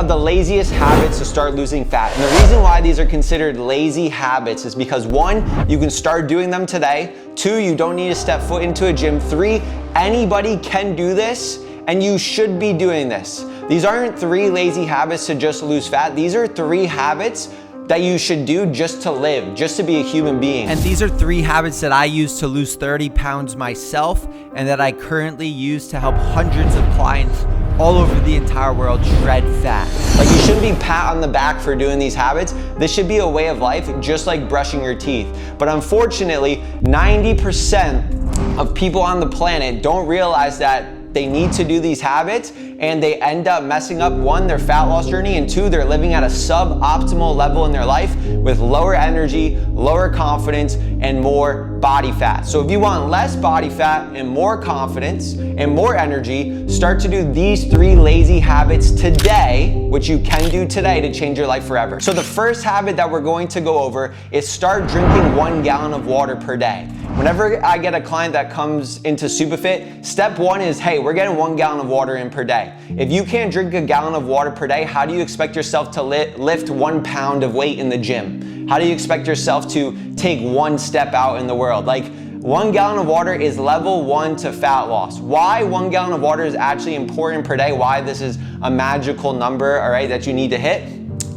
of the laziest habits to start losing fat. And the reason why these are considered lazy habits is because 1, you can start doing them today. 2, you don't need to step foot into a gym. 3, anybody can do this and you should be doing this. These aren't 3 lazy habits to just lose fat. These are 3 habits that you should do just to live, just to be a human being. And these are 3 habits that I use to lose 30 pounds myself and that I currently use to help hundreds of clients all over the entire world shred fat. Like, you shouldn't be pat on the back for doing these habits. This should be a way of life, just like brushing your teeth. But unfortunately, 90% of people on the planet don't realize that they need to do these habits, and they end up messing up 1, their fat loss journey, and 2, they're living at a suboptimal level in their life with lower energy, lower confidence, and more body fat. So if you want less body fat and more confidence and more energy, start to do these 3 lazy habits today, which you can do today to change your life forever. So the first habit that we're going to go over is start drinking 1 gallon of water per day. Whenever I get a client that comes into SupaFit, step 1 is, hey, we're getting 1 gallon of water in per day. If you can't drink a gallon of water per day, how do you expect yourself to lift 1 pound of weight in the gym? How do you expect yourself to take 1 step out in the world? Like, 1 gallon of water is level 1 to fat loss. Why 1 gallon of water is actually important per day, why this is a magical number, all right, that you need to hit,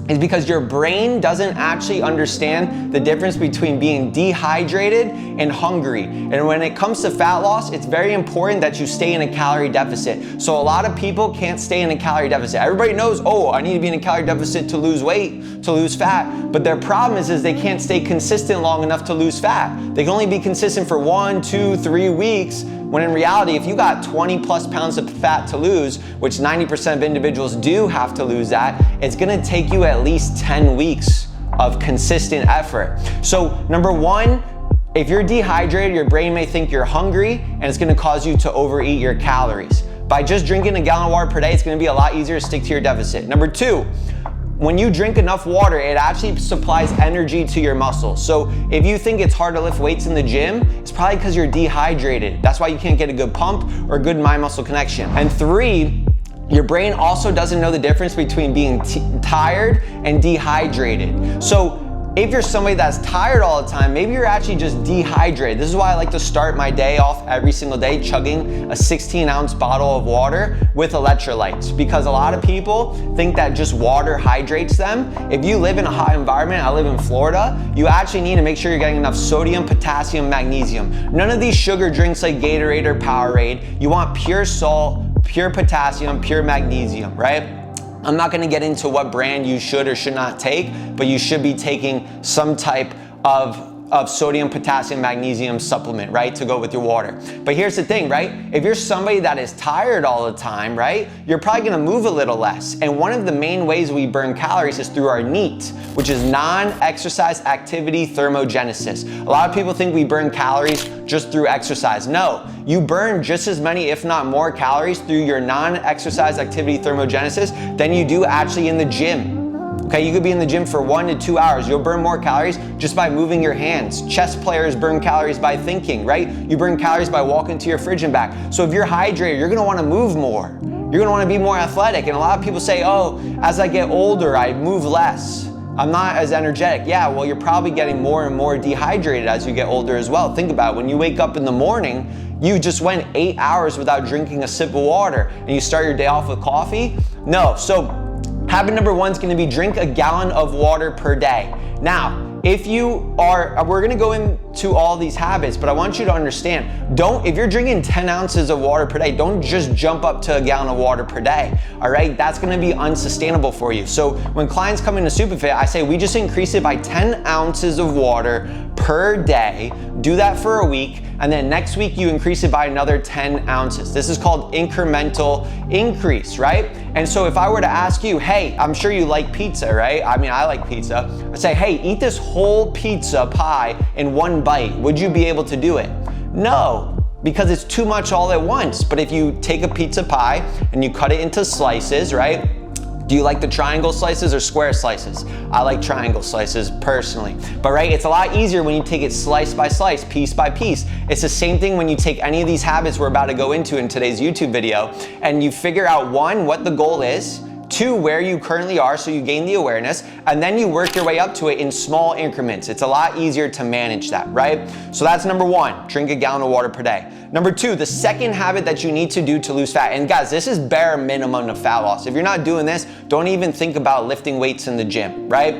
is because your brain doesn't actually understand the difference between being dehydrated and hungry. And when it comes to fat loss, it's very important that you stay in a calorie deficit. So a lot of people can't stay in a calorie deficit. Everybody knows, oh, I need to be in a calorie deficit to lose weight, to lose fat. But their problem is they can't stay consistent long enough to lose fat. They can only be consistent for 1, 2, 3 weeks, when in reality, if you got 20 plus pounds of fat to lose, which 90% of individuals do have to lose that, it's gonna take you at least 10 weeks of consistent effort. So number 1, if you're dehydrated, your brain may think you're hungry, and it's gonna cause you to overeat your calories. By just drinking a gallon of water per day, it's gonna be a lot easier to stick to your deficit. Number 2, when you drink enough water, it actually supplies energy to your muscles. So if you think it's hard to lift weights in the gym, it's probably because you're dehydrated. That's why you can't get a good pump or a good mind-muscle connection. And 3, your brain also doesn't know the difference between being tired and dehydrated. So if you're somebody that's tired all the time, maybe you're actually just dehydrated. This is why I like to start my day off every single day chugging a 16-ounce bottle of water with electrolytes, because a lot of people think that just water hydrates them. If you live in a hot environment, I live in Florida, you actually need to make sure you're getting enough sodium, potassium, magnesium. None of these sugar drinks like Gatorade or Powerade. You want pure salt, pure potassium, pure magnesium, right? I'm not gonna get into what brand you should or should not take, but you should be taking some type of sodium, potassium, magnesium supplement, right, to go with your water. But here's the thing, right? If you're somebody that is tired all the time, right, you're probably gonna move a little less. And one of the main ways we burn calories is through our NEAT, which is non-exercise activity thermogenesis. A lot of people think we burn calories just through exercise. No, you burn just as many, if not more, calories through your non-exercise activity thermogenesis than you do actually in the gym. Okay, you could be in the gym for 1 to 2 hours. You'll burn more calories just by moving your hands. Chess players burn calories by thinking, right? You burn calories by walking to your fridge and back. So if you're hydrated, you're gonna wanna move more. You're gonna wanna be more athletic. And a lot of people say, oh, as I get older, I move less. I'm not as energetic. Yeah, well, you're probably getting more and more dehydrated as you get older as well. Think about it. When you wake up in the morning, you just went 8 hours without drinking a sip of water, and you start your day off with coffee? No, so habit number 1 is gonna be drink a gallon of water per day. Now, if you are, we're gonna go into all these habits, but I want you to understand, if you're drinking 10 ounces of water per day, don't just jump up to a gallon of water per day, all right? That's gonna be unsustainable for you. So when clients come into SupaFit, I say, we just increase it by 10 ounces of water per day, do that for a week, and then next week you increase it by another 10 ounces. This is called incremental increase, right? And so if I were to ask you, hey, I'm sure you like pizza, right? I mean, I like pizza. I'd say, hey, eat this whole pizza pie in 1 bite. Would you be able to do it? No, because it's too much all at once. But if you take a pizza pie and you cut it into slices, right? Do you like the triangle slices or square slices? I like triangle slices personally. But right, it's a lot easier when you take it slice by slice, piece by piece. It's the same thing when you take any of these habits we're about to go into in today's YouTube video, and you figure out 1, what the goal is, to where you currently are so you gain the awareness, and then you work your way up to it in small increments. It's a lot easier to manage that, right? So that's number one, drink a gallon of water per day. Number two, the second habit that you need to do to lose fat, and guys, this is bare minimum of fat loss. If you're not doing this, don't even think about lifting weights in the gym, right?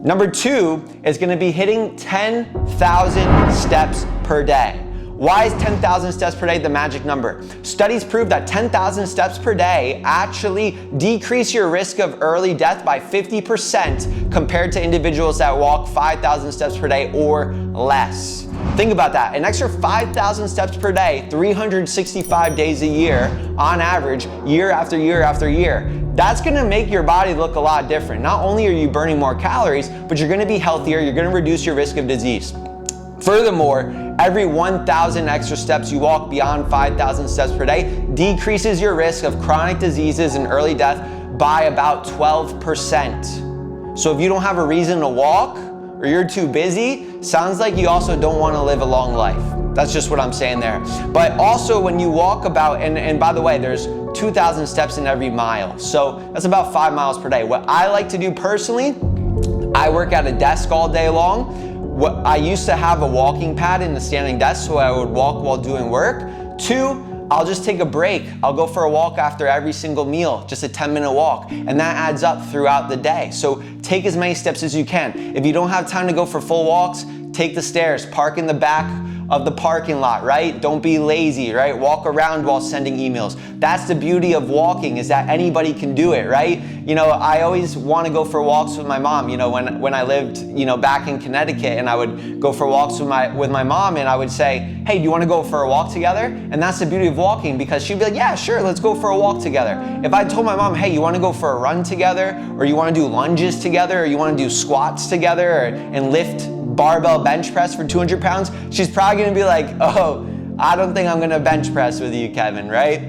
Number two is gonna be hitting 10,000 steps per day. Why is 10,000 steps per day the magic number? Studies prove that 10,000 steps per day actually decrease your risk of early death by 50% compared to individuals that walk 5,000 steps per day or less. Think about that, an extra 5,000 steps per day, 365 days a year on average, year after year after year. That's gonna make your body look a lot different. Not only are you burning more calories, but you're gonna be healthier, you're gonna reduce your risk of disease. Furthermore, every 1,000 extra steps you walk beyond 5,000 steps per day decreases your risk of chronic diseases and early death by about 12%. So if you don't have a reason to walk or you're too busy, sounds like you also don't want to live a long life. That's just what I'm saying there. But also when you walk about, and by the way, there's 2,000 steps in every mile. So that's about 5 miles per day. What I like to do personally, I work at a desk all day long. I used to have a walking pad in the standing desk so I would walk while doing work. Two, I'll just take a break. I'll go for a walk after every single meal, just a 10-minute walk. And that adds up throughout the day. So take as many steps as you can. If you don't have time to go for full walks, take the stairs, park in the back of the parking lot, right? Don't be lazy, right? Walk around while sending emails. That's the beauty of walking, is that anybody can do it, right? You know, I always want to go for walks with my mom. You know, when I lived, you know, back in Connecticut, and I would go for walks with my mom, and I would say, hey, do you want to go for a walk together? And that's the beauty of walking, because she'd be like, yeah, sure, let's go for a walk together. If I told my mom, hey, you want to go for a run together, or you want to do lunges together, or you want to do squats together, and lift barbell bench press for 200 pounds, she's probably gonna be like, oh, I don't think I'm gonna bench press with you, Kevin, right?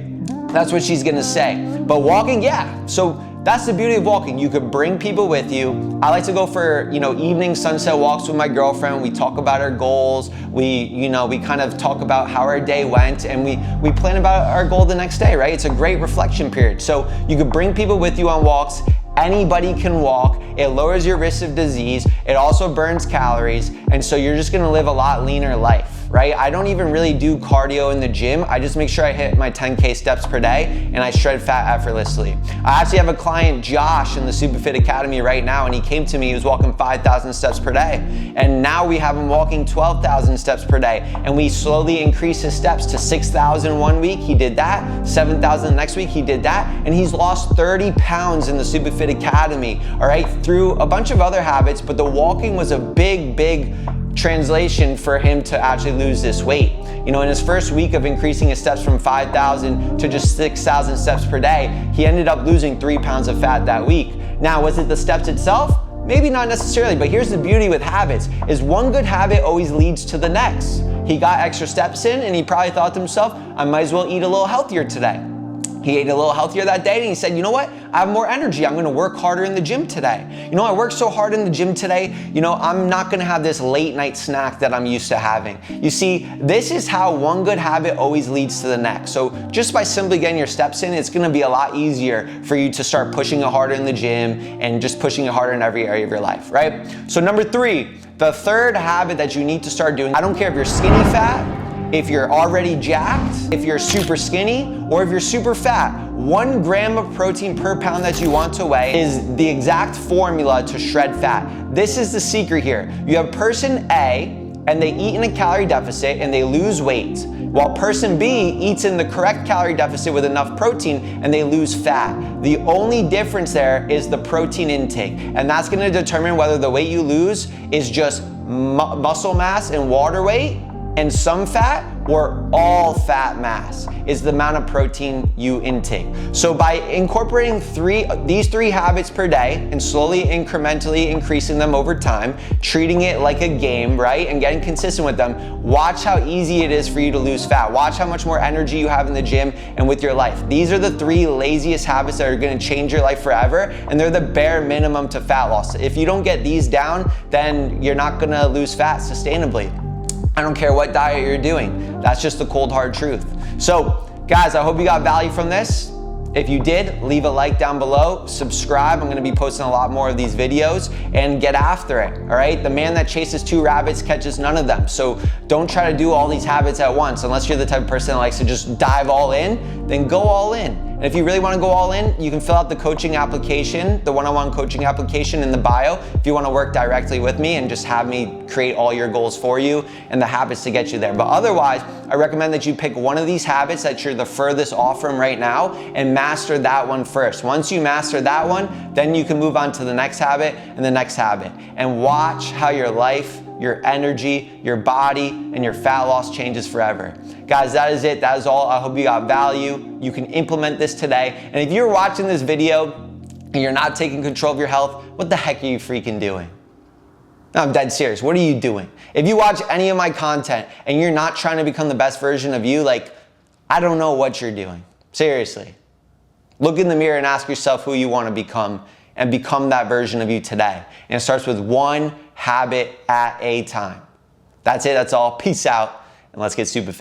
That's what she's gonna say. But walking, yeah. So that's the beauty of walking. You could bring people with you. I like to go for, you know, evening sunset walks with my girlfriend. We talk about our goals. We kind of talk about how our day went, and we plan about our goal the next day, right? It's a great reflection period. So you could bring people with you on walks. Anybody can walk. It lowers your risk of disease. It also burns calories. And so you're just gonna live a lot leaner life, right? I don't even really do cardio in the gym. I just make sure I hit my 10K steps per day and I shred fat effortlessly. I actually have a client, Josh, in the SupaFit Academy right now, and he came to me, he was walking 5,000 steps per day. And now we have him walking 12,000 steps per day. And we slowly increase his steps to 6,000 one week, he did that. 7,000 the next week, he did that. And he's lost 30 pounds in the SupaFit Academy, all right, through a bunch of other habits, but the walking was a big translation for him to actually lose this weight. You know, in his first week of increasing his steps from 5,000 to just 6,000 steps per day, he ended up losing 3 pounds of fat that week. Now, was it the steps itself? Maybe not necessarily, but here's the beauty with habits, is one good habit always leads to the next. He got extra steps in, and he probably thought to himself, I might as well eat a little healthier today. He ate a little healthier that day, and he said, you know what? I have more energy. I'm gonna work harder in the gym today. You know, I worked so hard in the gym today, you know, I'm not gonna have this late night snack that I'm used to having. You see, this is how one good habit always leads to the next. So just by simply getting your steps in, it's gonna be a lot easier for you to start pushing it harder in the gym and just pushing it harder in every area of your life, right? So number three, the third habit that you need to start doing, I don't care if you're skinny fat, if you're already jacked, if you're super skinny, or if you're super fat, 1 gram of protein per pound that you want to weigh is the exact formula to shred fat. This is the secret here. You have person A, and they eat in a calorie deficit and they lose weight, while person B eats in the correct calorie deficit with enough protein and they lose fat. The only difference there is the protein intake, and that's gonna determine whether the weight you lose is just muscle mass and water weight and some fat, or all fat mass is the amount of protein you intake. So by incorporating these three habits per day and slowly incrementally increasing them over time, treating it like a game, right, and getting consistent with them, watch how easy it is for you to lose fat. Watch how much more energy you have in the gym and with your life. These are the 3 laziest habits that are gonna change your life forever, and they're the bare minimum to fat loss. If you don't get these down, then you're not gonna lose fat sustainably. I don't care what diet you're doing. That's just the cold hard truth. So guys, I hope you got value from this. If you did, leave a like down below, subscribe. I'm gonna be posting a lot more of these videos, and get after it, all right? The man that chases 2 rabbits catches none of them. So don't try to do all these habits at once. Unless you're the type of person that likes to just dive all in, then go all in. And if you really wanna go all in, you can fill out the coaching application, the one-on-one coaching application in the bio, if you wanna work directly with me and just have me create all your goals for you and the habits to get you there. But otherwise, I recommend that you pick one of these habits that you're the furthest off from right now and master that one first. Once you master that one, then you can move on to the next habit and the next habit. And watch how your life, your energy, your body, and your fat loss changes forever. Guys, that is it. That is all. I hope you got value. You can implement this today. And if you're watching this video and you're not taking control of your health, what the heck are you freaking doing? No, I'm dead serious. What are you doing? If you watch any of my content and you're not trying to become the best version of you, like, I don't know what you're doing. Seriously. Look in the mirror and ask yourself who you want to become, and become that version of you today. And it starts with one habit at a time. That's it. That's all. Peace out. And let's get super fit.